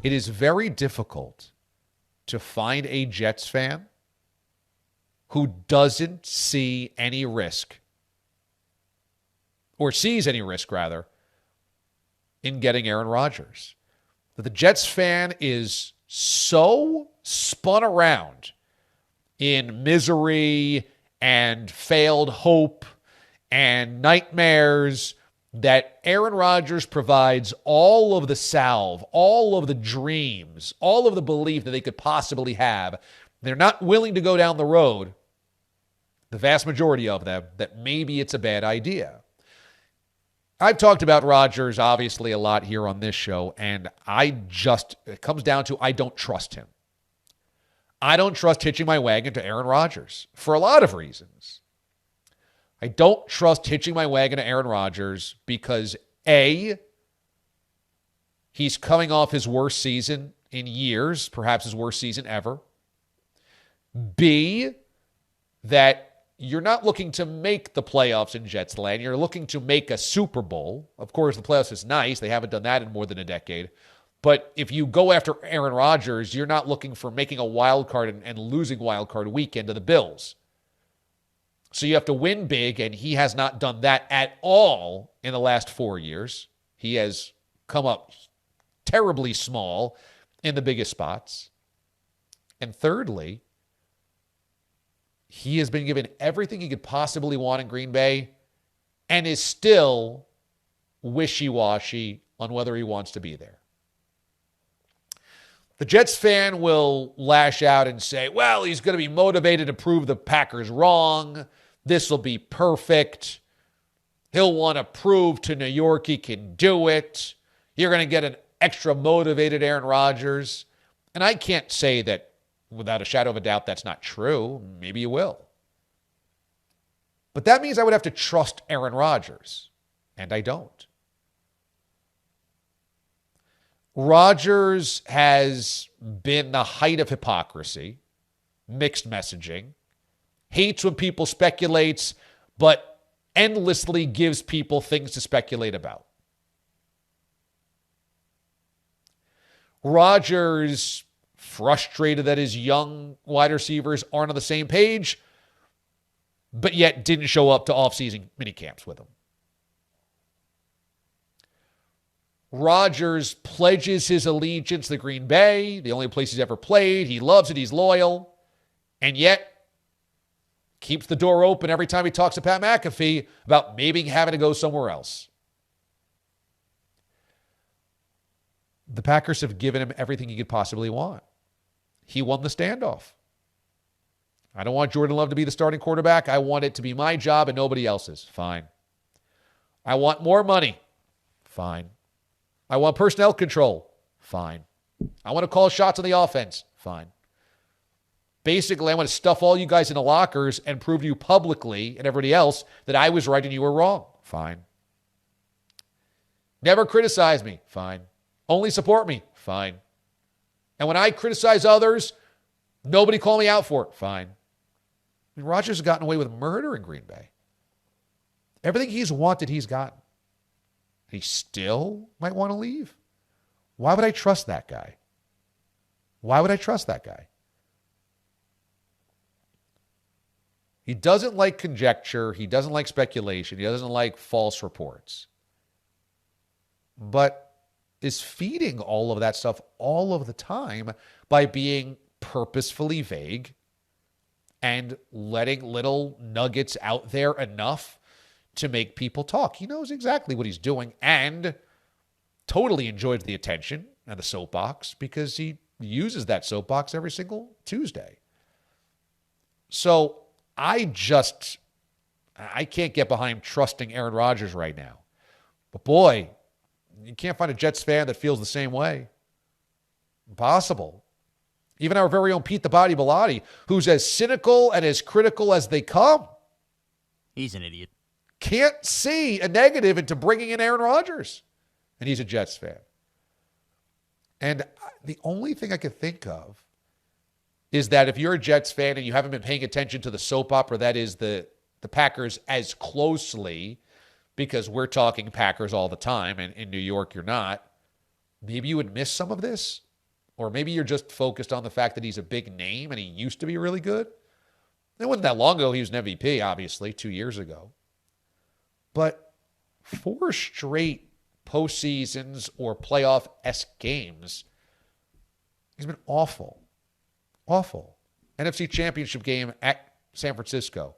It is very difficult to find a Jets fan who doesn't see any risk, or sees any risk, rather, in getting Aaron Rodgers. That the Jets fan is so spun around in misery and failed hope and nightmares that Aaron Rodgers provides all of the salve, all of the dreams, all of the belief that they could possibly have. They're not willing to go down the road, the vast majority of them, that maybe it's a bad idea. I've talked about Rodgers, obviously, a lot here on this show, and it comes down to I don't trust him. I don't trust hitching my wagon to Aaron Rodgers for a lot of reasons. I don't trust hitching my wagon to Aaron Rodgers because, A, he's coming off his worst season in years, perhaps his worst season ever. B, that you're not looking to make the playoffs in Jets land. You're looking to make a Super Bowl. Of course, the playoffs is nice. They haven't done that in more than a decade. But if you go after Aaron Rodgers, you're not looking for making a wild card and losing wild card weekend to the Bills. So you have to win big, and he has not done that at all in the last 4 years. He has come up terribly small in the biggest spots. And thirdly, he has been given everything he could possibly want in Green Bay and is still wishy-washy on whether he wants to be there. The Jets fan will lash out and say, well, he's going to be motivated to prove the Packers wrong. This will be perfect. He'll want to prove to New York he can do it. You're going to get an extra motivated Aaron Rodgers. And I can't say that without a shadow of a doubt that's not true. Maybe you will. But that means I would have to trust Aaron Rodgers. And I don't. Rodgers has been the height of hypocrisy, mixed messaging, hates when people speculate, but endlessly gives people things to speculate about. Rodgers, frustrated that his young wide receivers aren't on the same page, but yet didn't show up to offseason minicamps with him. Rodgers pledges his allegiance to Green Bay, the only place he's ever played. He loves it. He's loyal. And yet keeps the door open every time he talks to Pat McAfee about maybe having to go somewhere else. The Packers have given him everything he could possibly want. He won the standoff. I don't want Jordan Love to be the starting quarterback. I want it to be my job and nobody else's. Fine. I want more money. Fine. I want personnel control. Fine. I want to call shots on the offense. Fine. Basically, I want to stuff all you guys in the lockers and prove to you publicly and everybody else that I was right and you were wrong. Fine. Never criticize me. Fine. Only support me. Fine. And when I criticize others, nobody call me out for it. Fine. I mean, Rodgers has gotten away with murder in Green Bay. Everything he's wanted, he's gotten. He still might want to leave. Why would I trust that guy? Why would I trust that guy? He doesn't like conjecture. He doesn't like speculation. He doesn't like false reports. But is feeding all of that stuff all of the time by being purposefully vague and letting little nuggets out there enough to make people talk. He knows exactly what he's doing and totally enjoys the attention and the soapbox because he uses that soapbox every single Tuesday. So I can't get behind trusting Aaron Rodgers right now. But boy, you can't find a Jets fan that feels the same way. Impossible. Even our very own Pete the Body Bellotti, who's as cynical and as critical as they come. He's an idiot. Can't see a negative into bringing in Aaron Rodgers. And he's a Jets fan. And the only thing I could think of is that if you're a Jets fan and you haven't been paying attention to the soap opera that is the Packers as closely, because we're talking Packers all the time, and in New York you're not, maybe you would miss some of this. Or maybe you're just focused on the fact that he's a big name and he used to be really good. It wasn't that long ago he was an MVP, obviously, 2 years ago. But 4 straight postseasons or playoff-esque games, he's been awful. Awful. NFC Championship game at San Francisco.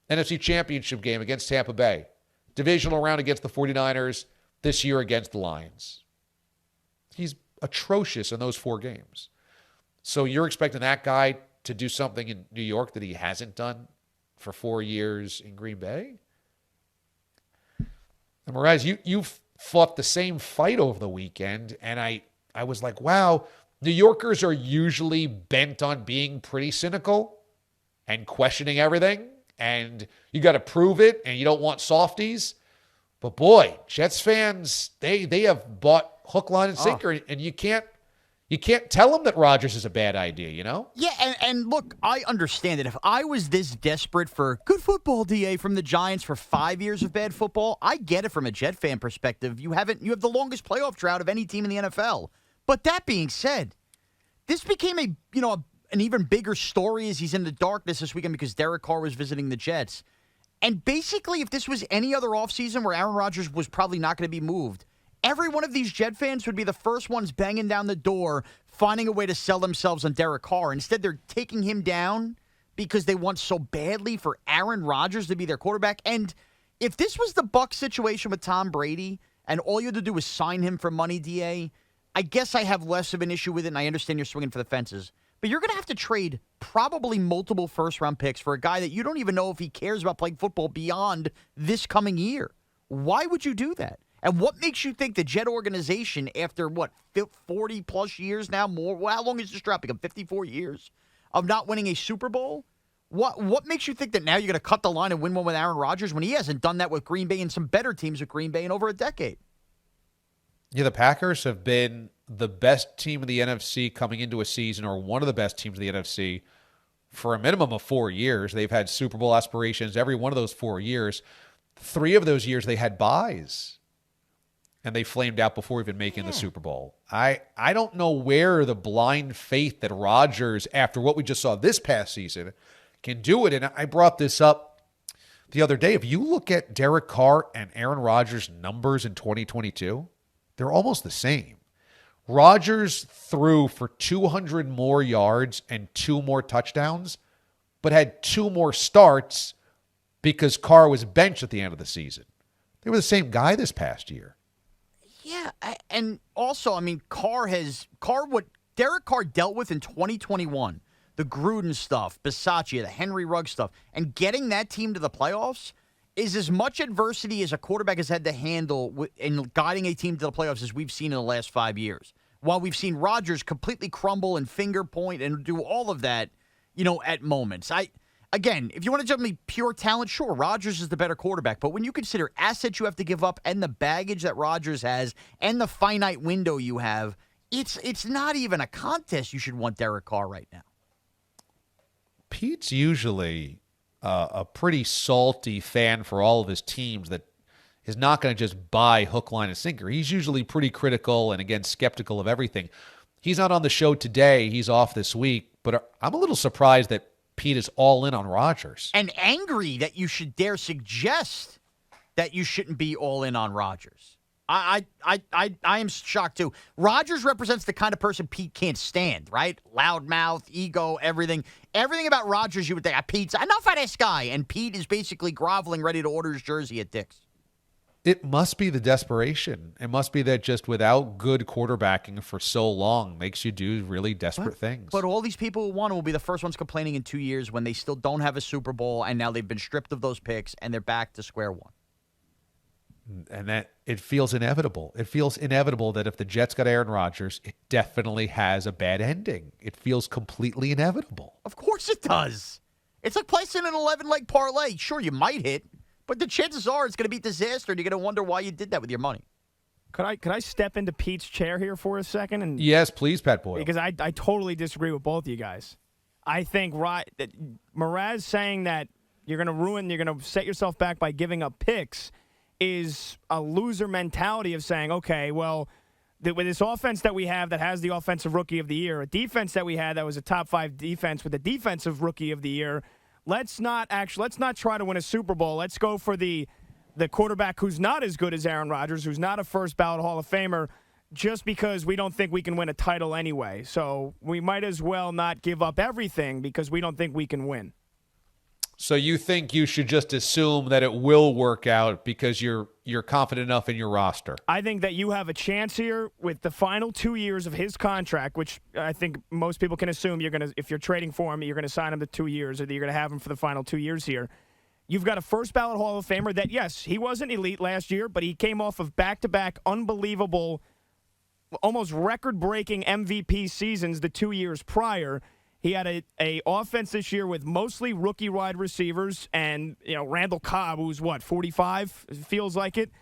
NFC Championship game against Tampa Bay. Divisional round against the 49ers. This year against the Lions. He's atrocious in those 4 games. So you're expecting that guy to do something in New York that he hasn't done for 4 years in Green Bay? And Mraz, you fought the same fight over the weekend, and I was like, wow, New Yorkers are usually bent on being pretty cynical and questioning everything, and you got to prove it, and you don't want softies. But boy, Jets fans, they have bought hook, line, and sinker, and you can't tell them that Rodgers is a bad idea, you know? Yeah, and look, I understand it. If I was this desperate for good football, DA, from the Giants for 5 years of bad football, I get it from a Jet fan perspective. You have the longest playoff drought of any team in the NFL. But that being said, this became an even bigger story as he's in the darkness this weekend because Derek Carr was visiting the Jets. And basically, if this was any other offseason where Aaron Rodgers was probably not going to be moved, every one of these Jet fans would be the first ones banging down the door, finding a way to sell themselves on Derek Carr. Instead, they're taking him down because they want so badly for Aaron Rodgers to be their quarterback. And if this was the Bucs situation with Tom Brady and all you had to do was sign him for money, DA, I guess I have less of an issue with it, and I understand you're swinging for the fences. But you're going to have to trade probably multiple first-round picks for a guy that you don't even know if he cares about playing football beyond this coming year. Why would you do that? And what makes you think the Jet organization, after, 40-plus years now, more? How long is this drought become? 54 years of not winning a Super Bowl? What makes you think that now you're going to cut the line and win one with Aaron Rodgers when he hasn't done that with Green Bay and some better teams with Green Bay in over a decade? Yeah, the Packers have been the best team in the NFC coming into a season, or one of the best teams in the NFC, for a minimum of 4 years. They've had Super Bowl aspirations every one of those 4 years. 3 of those years they had byes, and they flamed out before even making the Super Bowl. I don't know where the blind faith that Rodgers, after what we just saw this past season, can do it. And I brought this up the other day. If you look at Derek Carr and Aaron Rodgers' numbers in 2022, they're almost the same. Rodgers threw for 200 more yards and 2 more touchdowns, but had 2 more starts because Carr was benched at the end of the season. They were the same guy this past year. Yeah, and also, what Derek Carr dealt with in 2021, the Gruden stuff, Bisaccia, the Henry Ruggs stuff, and getting that team to the playoffs is as much adversity as a quarterback has had to handle in guiding a team to the playoffs as we've seen in the last 5 years. While we've seen Rodgers completely crumble and finger point and do all of that, at moments. Again, if you want to judge me pure talent, sure, Rodgers is the better quarterback. But when you consider assets you have to give up and the baggage that Rodgers has and the finite window you have, it's not even a contest you should want Derek Carr right now. Pete's usually a pretty salty fan for all of his teams that is not going to just buy hook, line, and sinker. He's usually pretty critical and, again, skeptical of everything. He's not on the show today. He's off this week. But I'm a little surprised that Pete is all in on Rodgers. And angry that you should dare suggest that you shouldn't be all in on Rodgers. I am shocked, too. Rodgers represents the kind of person Pete can't stand, right? Loudmouth, ego, everything. Everything about Rodgers you would think, Pete's enough of this guy. And Pete is basically groveling, ready to order his jersey at Dick's. It must be the desperation. It must be that just without good quarterbacking for so long makes you do really desperate things. But all these people who won will be the first ones complaining in 2 years when they still don't have a Super Bowl, and now they've been stripped of those picks, and they're back to square one. And that it feels inevitable. It feels inevitable that if the Jets got Aaron Rodgers, it definitely has a bad ending. It feels completely inevitable. Of course it does. It's like placing an 11-leg parlay. Sure, you might hit, but the chances are it's going to be disaster, and you're going to wonder why you did that with your money. Could I step into Pete's chair here for a second? And yes, please, Pat Boyle. Because I totally disagree with both of you guys. I think that Mraz saying that you're going to set yourself back by giving up picks is a loser mentality of saying, okay, well, with this offense that we have that has the offensive rookie of the year, a defense that we had that was a top 5 defense with the defensive rookie of the year, let's not try to win a Super Bowl. Let's go for the quarterback who's not as good as Aaron Rodgers, who's not a first ballot Hall of Famer, just because we don't think we can win a title anyway. So we might as well not give up everything because we don't think we can win. So you think you should just assume that it will work out because you're confident enough in your roster? I think that you have a chance here with the final 2 years of his contract, which I think most people can assume if you're trading for him, you're going to sign him to 2 years, or that you're going to have him for the final 2 years here. You've got a first ballot Hall of Famer that, yes, he wasn't elite last year, but he came off of back-to-back unbelievable, almost record-breaking MVP seasons the 2 years prior. He had a offense this year with mostly rookie wide receivers and, Randall Cobb, who's 45, feels like it,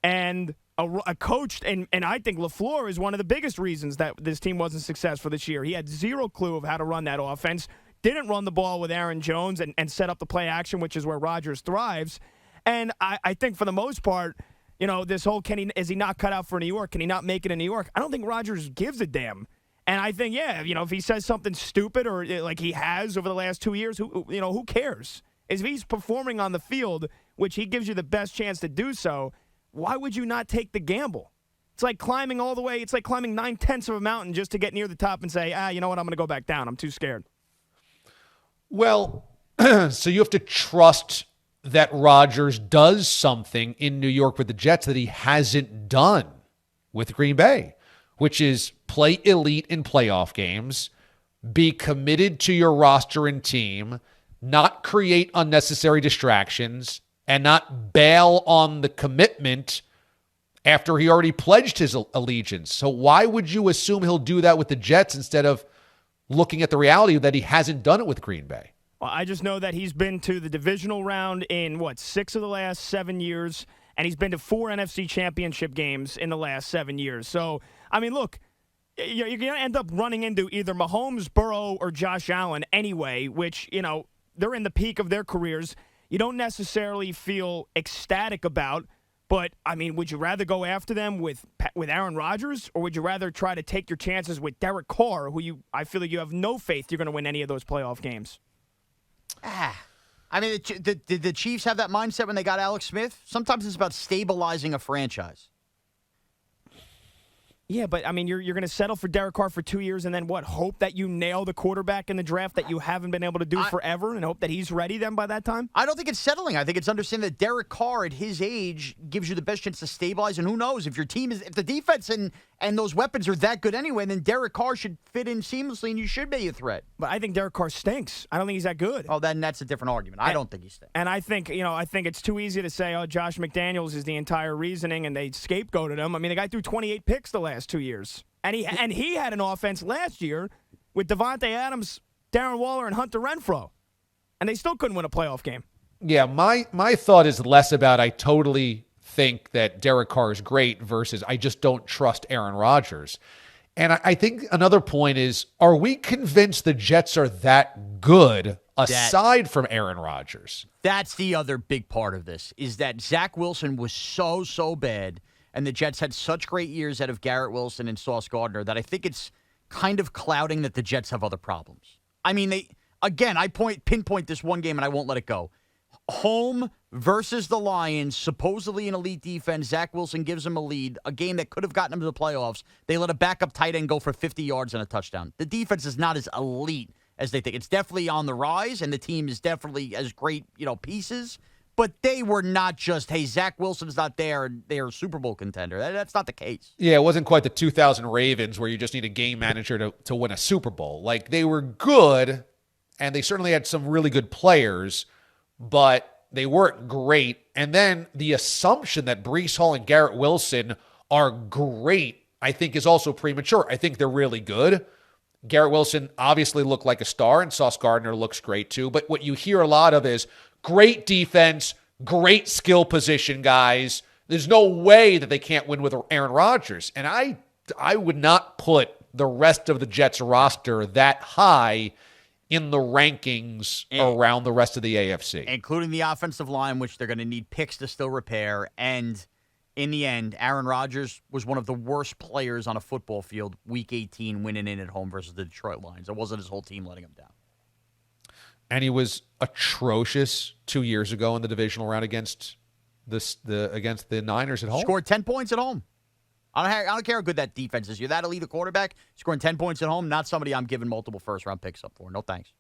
and a coach, and I think LaFleur is one of the biggest reasons that this team wasn't successful this year. He had zero clue of how to run that offense, didn't run the ball with Aaron Jones and set up the play action, which is where Rodgers thrives. And I think for the most part, this whole is he not cut out for New York? Can he not make it in New York? I don't think Rodgers gives a damn. And I think, if he says something stupid or like he has over the last 2 years, who cares? If he's performing on the field, which he gives you the best chance to do so, why would you not take the gamble? It's like climbing all the way. It's like climbing 9/10 of a mountain just to get near the top and say, you know what, I'm going to go back down. I'm too scared. Well, so you have to trust that Rodgers does something in New York with the Jets that he hasn't done with Green Bay, which is play elite in playoff games, be committed to your roster and team, not create unnecessary distractions, and not bail on the commitment after he already pledged his allegiance. So why would you assume he'll do that with the Jets instead of looking at the reality that he hasn't done it with Green Bay? Well, I just know that he's been to the divisional round in, 6 of the last 7 years, and he's been to 4 NFC championship games in the last 7 years. So, look, you're going to end up running into either Mahomes, Burrow, or Josh Allen anyway, which, they're in the peak of their careers. You don't necessarily feel ecstatic about, but, would you rather go after them with Aaron Rodgers, or would you rather try to take your chances with Derek Carr, who I feel like you have no faith you're going to win any of those playoff games? Did the Chiefs have that mindset when they got Alex Smith? Sometimes it's about stabilizing a franchise. Yeah, but, you're going to settle for Derek Carr for 2 years and then hope that you nail the quarterback in the draft that you haven't been able to do forever and hope that he's ready then by that time? I don't think it's settling. I think it's understanding that Derek Carr at his age gives you the best chance to stabilize, and who knows, if the defense and those weapons are that good anyway, then Derek Carr should fit in seamlessly and you should be a threat. But I think Derek Carr stinks. I don't think he's that good. Oh, then that's a different argument. I don't think he stinks. And I think, it's too easy to say, Josh McDaniels is the entire reasoning and they scapegoated him. The guy threw 28 picks the last 2 years. And he had an offense last year with Devontae Adams, Darren Waller, and Hunter Renfrow. And they still couldn't win a playoff game. Yeah, my thought is less about I totally think that Derek Carr is great versus I just don't trust Aaron Rodgers. And I think another point is, are we convinced the Jets are that good aside from Aaron Rodgers? That's the other big part of this, is that Zach Wilson was so bad, and the Jets had such great years out of Garrett Wilson and Sauce Gardner that I think it's kind of clouding that the Jets have other problems. I pinpoint this one game and I won't let it go. Home versus the Lions, supposedly an elite defense. Zach Wilson gives them a lead, a game that could have gotten them to the playoffs. They let a backup tight end go for 50 yards and a touchdown. The defense is not as elite as they think. It's definitely on the rise, and the team is definitely as great, pieces. But they were not just, hey, Zach Wilson's not there, and they're a Super Bowl contender. That's not the case. Yeah, it wasn't quite the 2000 Ravens where you just need a game manager to win a Super Bowl. Like, they were good, and they certainly had some really good players, but they weren't great. And then the assumption that Breece Hall and Garrett Wilson are great, I think, is also premature. I think they're really good. Garrett Wilson obviously looked like a star, and Sauce Gardner looks great too. But what you hear a lot of is great defense, great skill position guys. There's no way that they can't win with Aaron Rodgers. And I would not put the rest of the Jets roster that high in the rankings around the rest of the AFC. Including the offensive line, which they're going to need picks to still repair. And in the end, Aaron Rodgers was one of the worst players on a football field Week 18 winning in at home versus the Detroit Lions. It wasn't his whole team letting him down. And he was atrocious 2 years ago in the divisional round against the Niners at home. Scored 10 points at home. I don't care how good that defense is. You're that elite a quarterback, scoring 10 points at home, not somebody I'm giving multiple first-round picks up for. No thanks.